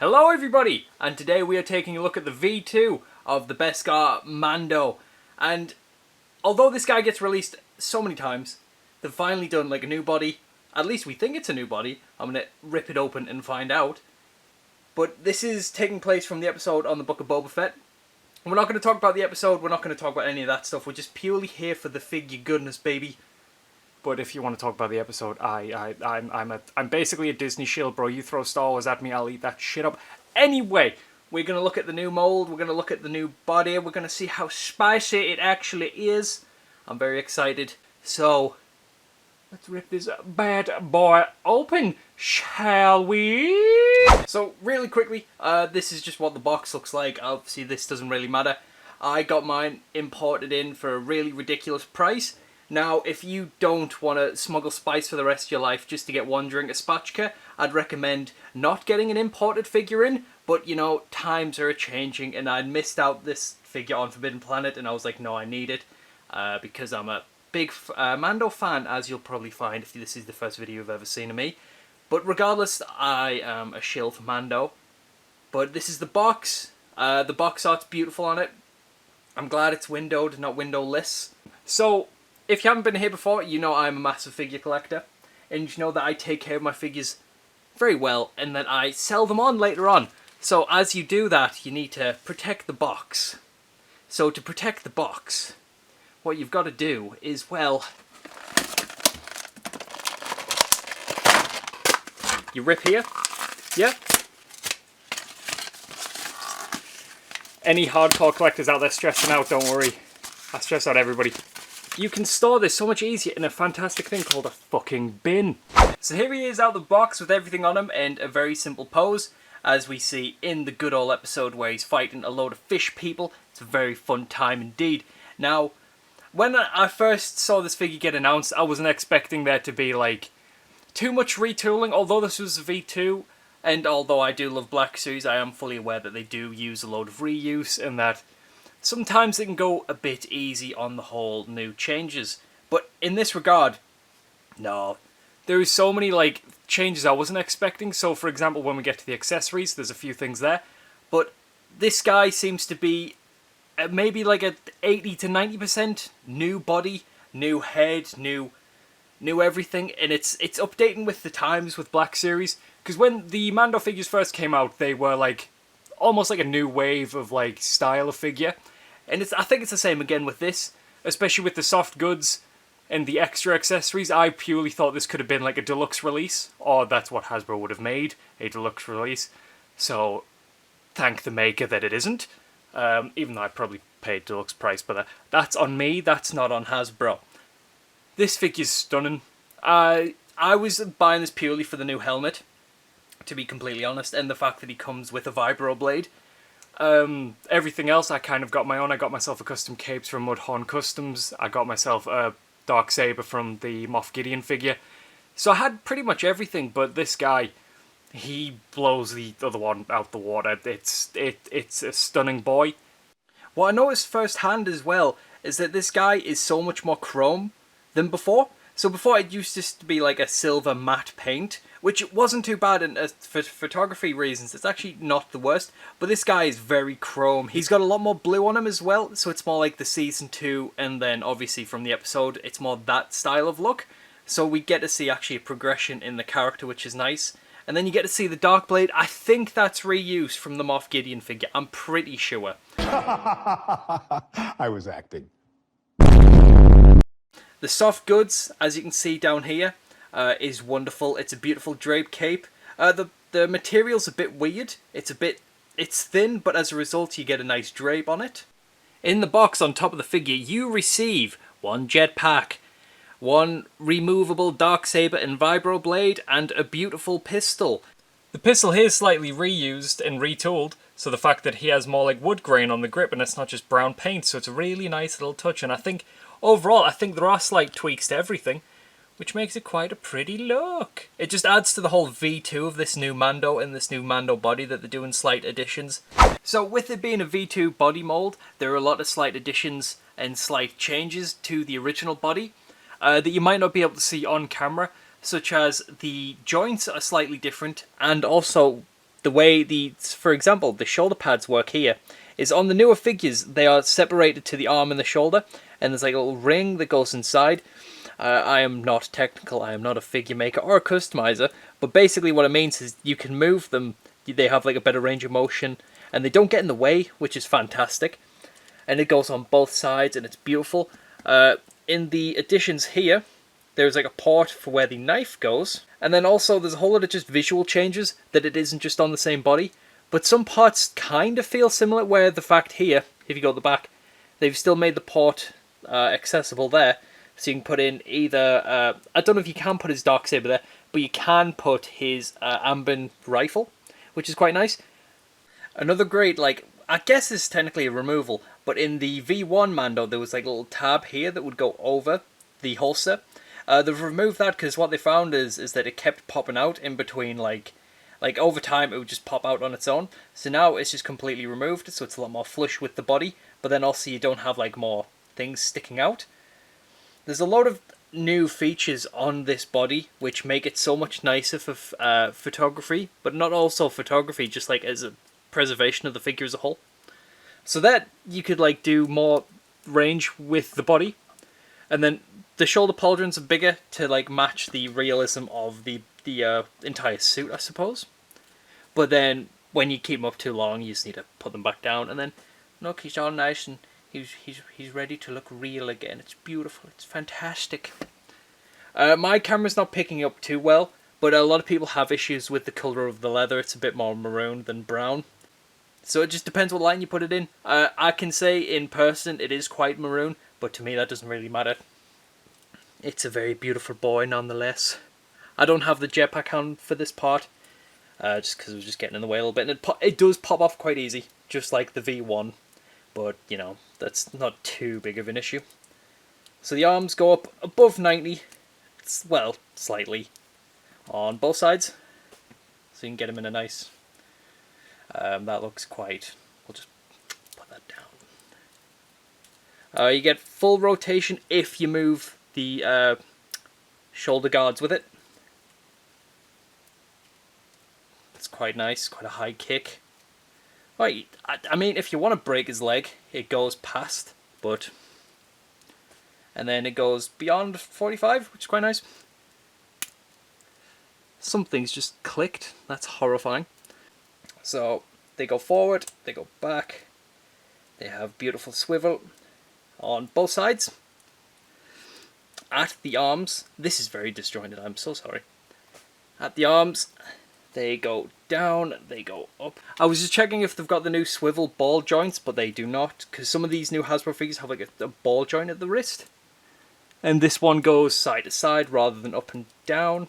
Hello everybody, and today we are taking a look at the V2 of the Beskar Mando. And although this guy gets released so many times, they've finally done like a new body. At least we think it's a new body. I'm going to rip it open and find out. But this is taking place from the episode on the Book of Boba Fett. We're not going to talk about the episode, we're not going to talk about any of that stuff. We're just purely here for the figure goodness, baby. But if you want to talk about the episode, I'm basically a Disney shield, bro. You throw Star Wars at me, I'll eat that shit up. Anyway, we're going to look at the new mold, we're going to look at the new body, we're going to see how spicy it actually is. I'm very excited. So, let's rip this bad boy open, shall we? So, really quickly, this is just what the box looks like. Obviously, this doesn't really matter. I got mine imported in for a really ridiculous price. Now, if you don't want to smuggle spice for the rest of your life just to get one drink of spatchka, I'd recommend not getting an imported figure in, but you know, times are changing and I'd missed out this figure on Forbidden Planet and I was like, no, I need it, because I'm a big Mando fan, as you'll probably find if this is the first video you've ever seen of me. But regardless, I am a shill for Mando. But this is the box. The box art's beautiful on it. I'm glad it's windowed, not windowless. So, if you haven't been here before, you know I'm a massive figure collector, and you know that I take care of my figures very well, and that I sell them on later on. So as you do that, you need to protect the box. So to protect the box, what you've got to do is, well, you rip here, yeah? Any hardcore collectors out there stressing out, don't worry. I stress out everybody. You can store this so much easier in a fantastic thing called a fucking bin. So here he is out the box with everything on him and a very simple pose, as we see in the good old episode where he's fighting a load of fish people. It's a very fun time indeed. Now, when I first saw this figure get announced, I wasn't expecting there to be like too much retooling, although this was a V2, and although I do love Black Series, I am fully aware that they do use a load of reuse and that sometimes they can go a bit easy on the whole new changes. But in this regard, no. There is so many like changes I wasn't expecting. So for example, when we get to the accessories, there's a few things there. But this guy seems to be maybe like a 80 to 90% new body, new head, new everything. And it's updating with the times with Black Series. Because when the Mando figures first came out, they were like almost like a new wave of like style of figure. And I think it's the same again with this, especially with the soft goods and the extra accessories. I purely thought this could have been like a deluxe release, or that's what Hasbro would have made, a deluxe release. So, thank the maker that it isn't. Even though I probably paid deluxe price, but that's on me, that's not on Hasbro. This figure's stunning. I was buying this purely for the new helmet, to be completely honest, and the fact that he comes with a vibro blade. Everything else I kind of got my own. I got myself a custom capes from Mudhorn Customs. I got myself a Darksaber from the Moff Gideon figure. So I had pretty much everything, but this guy, he blows the other one out the water. It's a stunning boy. What I noticed firsthand as well is that this guy is so much more chrome than before. So before it used to be like a silver matte paint, which wasn't too bad for photography reasons. It's actually not the worst, but this guy is very chrome. He's got a lot more blue on him as well, so it's more like the Season 2, and then obviously from the episode, it's more that style of look. So we get to see actually a progression in the character, which is nice. And then you get to see the Dark Blade. I think that's reuse from the Moff Gideon figure. I'm pretty sure. I was acting. The soft goods, as you can see down here, is wonderful. It's a beautiful drape cape. The material's a bit weird. It's thin, but as a result you get a nice drape on it. In the box on top of the figure, you receive one jetpack, one removable Darksaber and vibro blade, and a beautiful pistol. The pistol here is slightly reused and retooled, so the fact that he has more like wood grain on the grip and it's not just brown paint, so it's a really nice little touch. And I think overall, I think there are slight tweaks to everything, which makes it quite a pretty look. It just adds to the whole V2 of this new Mando and this new Mando body that they're doing slight additions. So with it being a V2 body mold, there are a lot of slight additions and slight changes to the original body that you might not be able to see on camera, such as the joints are slightly different, and also the way for example, the shoulder pads work here is on the newer figures, they are separated to the arm and the shoulder, and there's like a little ring that goes inside. I am not technical, I am not a figure maker or a customizer, but basically what it means is you can move them, they have like a better range of motion, and they don't get in the way, which is fantastic. And it goes on both sides, and it's beautiful. In the additions here, there's like a port for where the knife goes, and then also there's a whole lot of just visual changes, that it isn't just on the same body, but some parts kind of feel similar, where the fact here, if you go to the back, they've still made the port accessible there, so you can put in either, I don't know if you can put his Darksaber there, but you can put his Ambin rifle, which is quite nice. Another great, like, I guess this is technically a removal, but in the V1 Mando, there was like a little tab here that would go over the holster. They've removed that because what they found is that it kept popping out in between, like over time it would just pop out on its own. So now it's just completely removed, so it's a lot more flush with the body, but then also you don't have like more things sticking out. There's a lot of new features on this body which make it so much nicer for photography, but not also photography, just like as a preservation of the figure as a whole. So that you could like do more range with the body, and then the shoulder pauldrons are bigger to like match the realism of the entire suit, I suppose. But then when you keep them up too long, you just need to put them back down, and then look, he's all nice and he's ready to look real again. It's beautiful. It's fantastic. My camera's not picking up too well, but a lot of people have issues with the colour of the leather. It's a bit more maroon than brown. So it just depends what line you put it in. I can say in person it is quite maroon, but to me that doesn't really matter. It's a very beautiful boy nonetheless. I don't have the jetpack on for this part, just because it was just getting in the way a little bit. And it does pop off quite easy, just like the V1. But, you know, that's not too big of an issue. So the arms go up above 90, well, slightly, on both sides. So you can get them in a nice... that looks quite... We'll just put that down. You get full rotation if you move the shoulder guards with it. It's quite nice, quite a high kick. Right, I mean, if you want to break his leg, it goes past, but... And then it goes beyond 45, which is quite nice. Something's just clicked. That's horrifying. So, they go forward, they go back. They have beautiful swivel on both sides. At the arms, this is very disjointed, I'm so sorry. At the arms, they go down, they go up. I was just checking if they've got the new swivel ball joints, but they do not, because some of these new Hasbro figures have like a ball joint at the wrist. And this one goes side to side rather than up and down.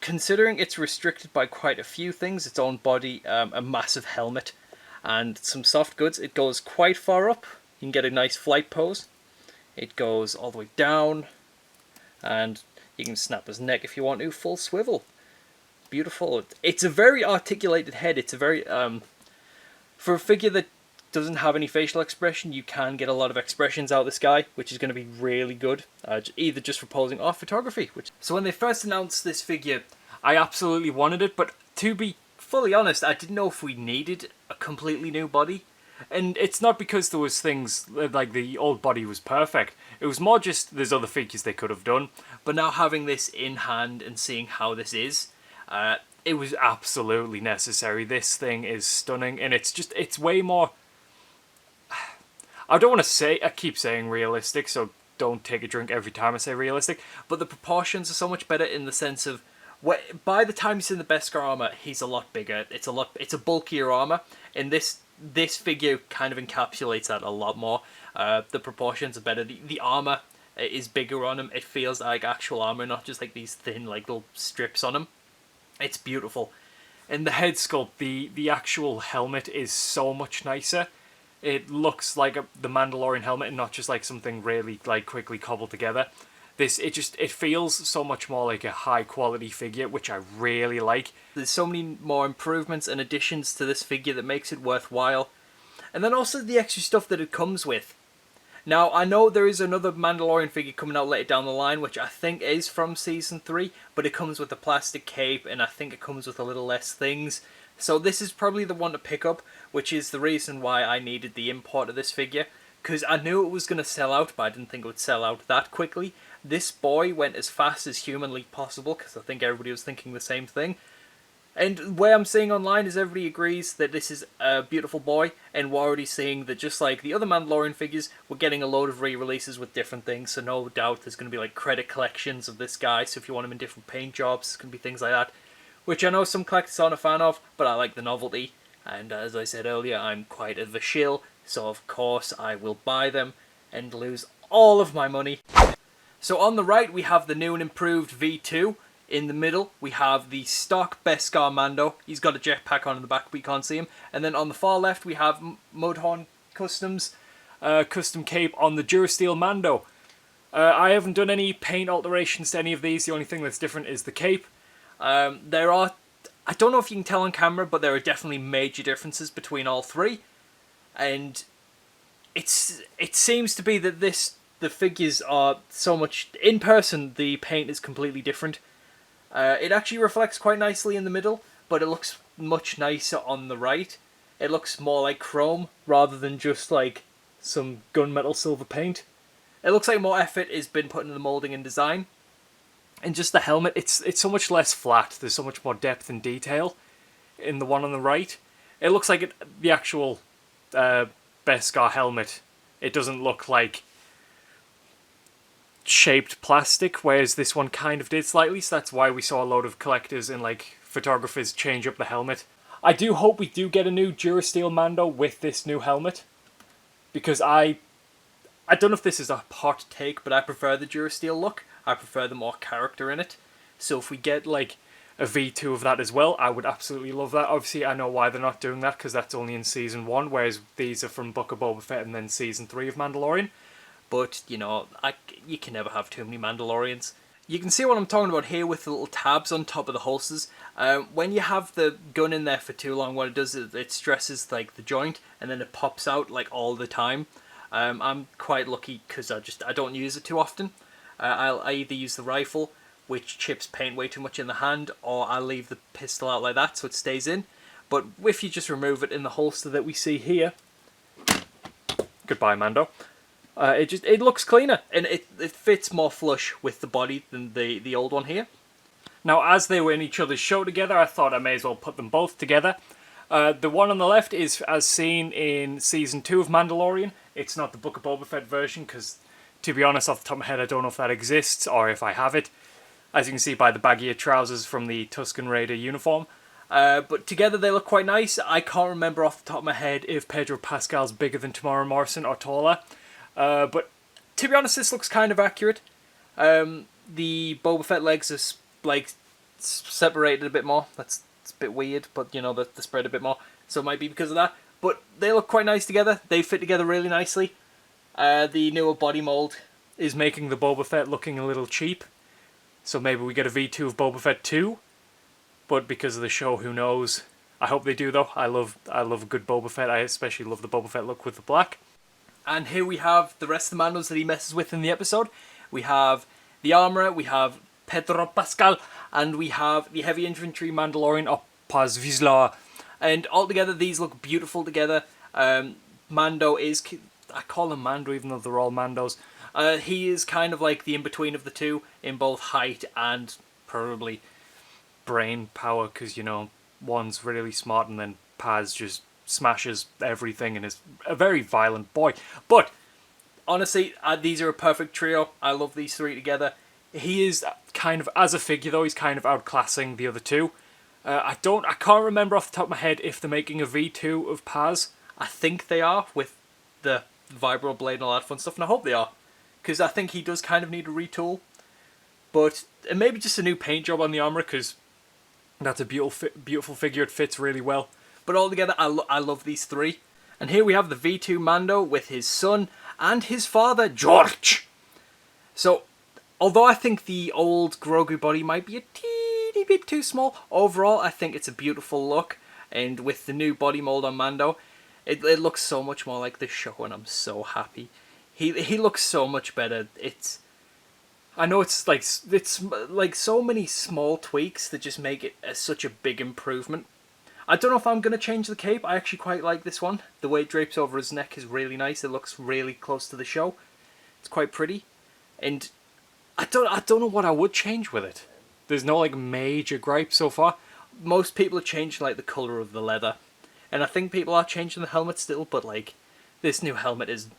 Considering it's restricted by quite a few things, its own body, a massive helmet, and some soft goods, it goes quite far up. You can get a nice flight pose. It goes all the way down, and you can snap his neck if you want to, full swivel. Beautiful. It's a very articulated head. It's a very, for a figure that doesn't have any facial expression, you can get a lot of expressions out of this guy, which is going to be really good, either just for posing or photography. So when they first announced this figure, I absolutely wanted it, but to be fully honest, I didn't know if we needed a completely new body. And it's not because there was things, like the old body was perfect, it was more just there's other figures they could have done. But now having this in hand and seeing how this is, it was absolutely necessary. This thing is stunning, and it's way more... I don't want to say, I keep saying realistic, so don't take a drink every time I say realistic, but the proportions are so much better in the sense of, by the time he's in the Beskar armor, he's a lot bigger. It's a bulkier armor, and this figure kind of encapsulates that a lot more. The proportions are better. The armor is bigger on him. It feels like actual armor, not just like these thin like little strips on him. It's beautiful. And the head sculpt, the actual helmet is so much nicer. It looks like the Mandalorian helmet and not just like something really like quickly cobbled together. It feels so much more like a high quality figure, which I really like. There's so many more improvements and additions to this figure that makes it worthwhile. And then also the extra stuff that it comes with. Now, I know there is another Mandalorian figure coming out later down the line, which I think is from Season 3, but it comes with a plastic cape, and I think it comes with a little less things. So this is probably the one to pick up, which is the reason why I needed the import of this figure, because I knew it was going to sell out, but I didn't think it would sell out that quickly. This boy went as fast as humanly possible, because I think everybody was thinking the same thing. And where I'm seeing online is everybody agrees that this is a beautiful boy, and we're already seeing that just like the other Mandalorian figures, we're getting a load of re-releases with different things, so no doubt there's going to be like credit collections of this guy, so if you want him in different paint jobs, it's going to be things like that. Which I know some collectors aren't a fan of, but I like the novelty, and as I said earlier, I'm quite of a shill, so of course I will buy them and lose all of my money. So on the right we have the new and improved V2. In the middle, we have the stock Beskar Mando. He's got a jetpack on in the back, but you can't see him. And then on the far left, we have Mudhorn Customs custom cape on the Durasteel Mando. I haven't done any paint alterations to any of these. The only thing that's different is the cape. There are, I don't know if you can tell on camera, but there are definitely major differences between all three. And it seems to be that the figures are so much... In person, the paint is completely different. It actually reflects quite nicely in the middle, but it looks much nicer on the right. It looks more like chrome, rather than just like some gunmetal silver paint. It looks like more effort has been put into the moulding and design. And just the helmet, it's so much less flat. There's so much more depth and detail in the one on the right. It looks like the actual Beskar helmet. It doesn't look like shaped plastic, whereas this one kind of did slightly, so that's why we saw a load of collectors and like photographers change up the helmet. I do hope we do get a new Durasteel Mando with this new helmet, because I don't know if this is a hot take, but I prefer the Durasteel look. I prefer the more character in it. So if we get like a V2 of that as well, I would absolutely love that. Obviously I know why they're not doing that, because that's only in Season 1, whereas these are from Book of Boba Fett and then Season 3 of Mandalorian. But, you know, you can never have too many Mandalorians. You can see what I'm talking about here with the little tabs on top of the holsters. When you have the gun in there for too long, what it does is it stresses like the joint, and then it pops out like all the time. I'm quite lucky because I don't use it too often. I either use the rifle, which chips paint way too much in the hand, or I leave the pistol out like that so it stays in. But if you just remove it in the holster that we see here... Goodbye, Mando. It looks cleaner, and it fits more flush with the body than the old one here. Now, as they were in each other's show together, I thought I may as well put them both together. The one on the left is as seen in Season 2 of Mandalorian. It's not the Book of Boba Fett version, because, to be honest, off the top of my head, I don't know if that exists, or if I have it. As you can see by the baggier trousers from the Tusken Raider uniform. But together they look quite nice. I can't remember off the top of my head if Pedro Pascal's bigger than Tamara Morrison or taller. But to be honest, this looks kind of accurate. The Boba Fett legs are like separated a bit more. It's a bit weird, but you know, they're spread a bit more. So it might be because of that. But they look quite nice together. They fit together really nicely. The newer body mold is making the Boba Fett looking a little cheap. So maybe we get a V2 of Boba Fett 2. But because of the show, who knows? I hope they do though. I love a good Boba Fett. I especially love the Boba Fett look with the black. And here we have the rest of the Mandos that he messes with in the episode. We have the Armourer, we have Pedro Pascal, and we have the Heavy Infantry Mandalorian Paz Vizsla. And altogether, these look beautiful together. Mando is... I call him Mando even though they're all Mandos. He is kind of like the in-between of the two in both height and probably brain power, because, you know, one's really smart and then Paz just smashes everything and is a very violent boy. But honestly, these are a perfect trio. I love these three together. He is kind of, as a figure though, he's kind of outclassing the other two. I can't remember off the top of my head if they're making a V2 of Paz. I think they are, with the vibro blade and all that fun stuff, and I hope they are, because I think he does kind of need a retool. But maybe just a new paint job on the armor, because that's a beautiful figure. It fits really well. But altogether, I love these three. And here we have the V2 Mando with his son and his father, George. So, although I think the old Grogu body might be a teeny bit too small, overall I think it's a beautiful look. And with the new body mold on Mando, it looks so much more like the show, and I'm so happy. He looks so much better. I know it's like so many small tweaks that just make it such a big improvement. I don't know if I'm going to change the cape. I actually quite like this one. The way it drapes over his neck is really nice. It looks really close to the show. It's quite pretty. And I don't know what I would change with it. There's no like major gripe so far. Most people are changing like the colour of the leather. And I think people are changing the helmet still, but like this new helmet is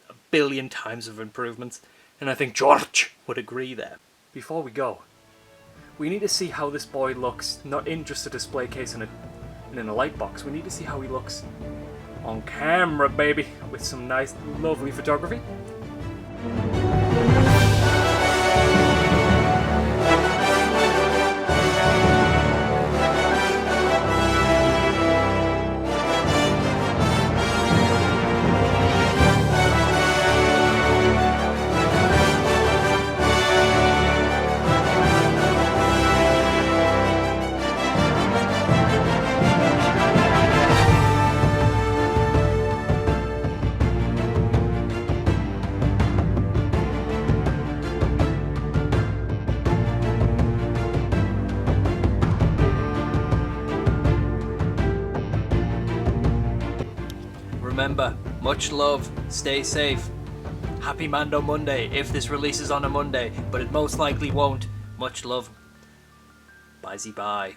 a billion times of improvements. And I think George would agree there. Before we go, we need to see how this boy looks, not in just a display case and in a light box. We need to see how he looks on camera, baby, with some nice, lovely photography. Remember, much love, stay safe. Happy Mando Monday, if this releases on a Monday, but it most likely won't. Much love. Bye-zy bye.